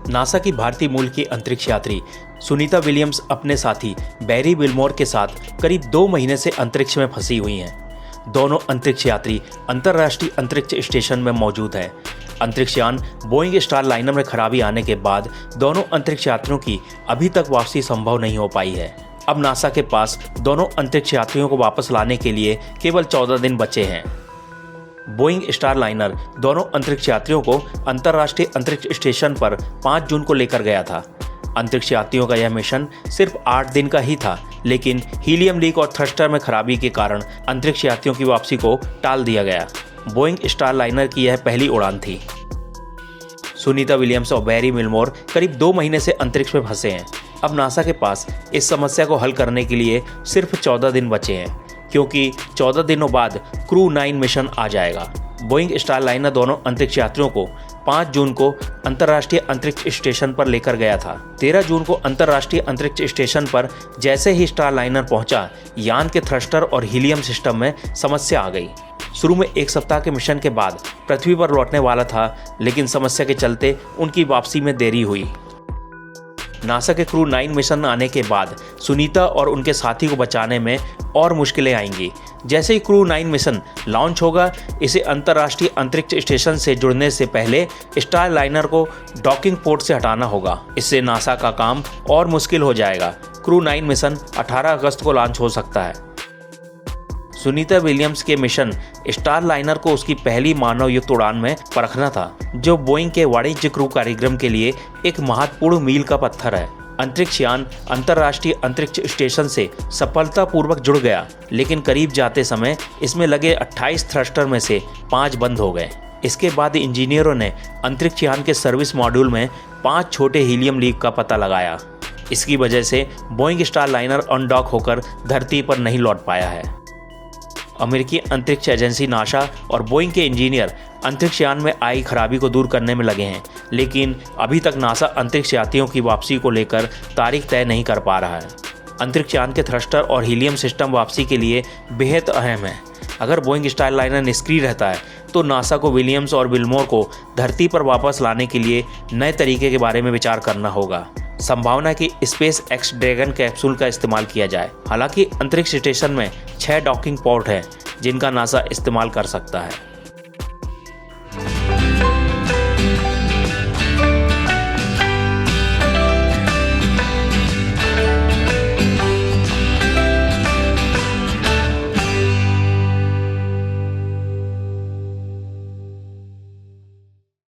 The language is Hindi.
नासा की भारतीय मूल की अंतरिक्ष यात्री सुनीता विलियम्स अपने साथी बैरी विल्मोर के साथ करीब 2 महीने से अंतरिक्ष में फंसी हुई हैं। दोनों अंतरिक्ष यात्री अंतर्राष्ट्रीय अंतरिक्ष स्टेशन में मौजूद हैं। अंतरिक्ष यान बोइंग स्टार लाइनर में खराबी आने के बाद दोनों अंतरिक्ष यात्रियों की अभी तक वापसी संभव नहीं हो पाई है। अब नासा के पास दोनों अंतरिक्ष यात्रियों को वापस लाने के लिए केवल 14 दिन बचे हैं। बोइंग स्टार लाइनर दोनों अंतरिक्ष यात्रियों को अंतर्राष्ट्रीय अंतरिक्ष स्टेशन पर 5 जून को लेकर गया था। अंतरिक्ष यात्रियों का यह मिशन सिर्फ 8 दिन का ही था, लेकिन हीलियम लीक और थ्रस्टर में खराबी के कारण अंतरिक्ष यात्रियों की वापसी को टाल दिया गया। बोइंग स्टार लाइनर की यह पहली उड़ान थी। सुनीता विलियम्स और बैरी विल्मोर करीब 2 महीने से अंतरिक्ष में फंसे हैं। अब नासा के पास इस समस्या को हल करने के लिए सिर्फ 14 दिन बचे हैं, क्योंकि 14 दिनों बाद क्रू 9 मिशन आ जाएगा। बोइंग स्टार लाइनर दोनों अंतरिक्ष यात्रियों को 5 जून को अंतर्राष्ट्रीय अंतरिक्ष स्टेशन पर लेकर गया था। 13 जून को अंतर्राष्ट्रीय अंतरिक्ष स्टेशन पर जैसे ही स्टार लाइनर पहुंचा, यान के थ्रस्टर और हीलियम सिस्टम में समस्या आ गई। शुरू में 1 सप्ताह के मिशन के बाद पृथ्वी पर लौटने वाला था, लेकिन समस्या के चलते उनकी वापसी में देरी हुई। नासा के क्रू 9 मिशन आने के बाद सुनीता और उनके साथी को बचाने में और मुश्किलें आएंगी। जैसे ही क्रू 9 मिशन लॉन्च होगा, इसे अंतर्राष्ट्रीय अंतरिक्ष स्टेशन से जुड़ने से पहले स्टार लाइनर को डॉकिंग पोर्ट से हटाना होगा। इससे नासा का काम और मुश्किल हो जाएगा। क्रू 9 मिशन 18 अगस्त को लॉन्च हो सकता है। सुनीता विलियम्स के मिशन स्टार लाइनर को उसकी पहली मानवयुक्त उड़ान में परखना था, जो बोइंग के वाणिज्य क्रू कार्यक्रम के लिए एक महत्वपूर्ण मील का पत्थर है। अंतरिक्ष यान अंतर्राष्ट्रीय अंतरिक्ष स्टेशन से सफलतापूर्वक जुड़ गया, लेकिन करीब जाते समय इसमें लगे 28 थ्रस्टर में से 5 बंद हो गए। इसके बाद इंजीनियरों ने अंतरिक्ष यान के सर्विस मॉड्यूल में 5 छोटे हीलियम लीक का पता लगाया। इसकी वजह से बोइंग स्टार लाइनर अनडॉक होकर धरती पर नहीं लौट पाया है। अमेरिकी अंतरिक्ष एजेंसी नासा और बोइंग के इंजीनियर अंतरिक्ष यान में आई खराबी को दूर करने में लगे हैं, लेकिन अभी तक नासा अंतरिक्ष यात्रियों की वापसी को लेकर तारीख तय नहीं कर पा रहा है। अंतरिक्ष यान के थ्रस्टर और हीलियम सिस्टम वापसी के लिए बेहद अहम है। अगर बोइंग स्टार लाइनर निष्क्रिय रहता है, तो नासा को विलियम्स और विल्मोर को धरती पर वापस लाने के लिए नए तरीके के बारे में विचार करना होगा। संभावना कि स्पेस एक्स ड्रैगन कैप्सूल का इस्तेमाल किया जाए। हालांकि अंतरिक्ष स्टेशन में 6 डॉकिंग पोर्ट हैं, जिनका नासा इस्तेमाल कर सकता है।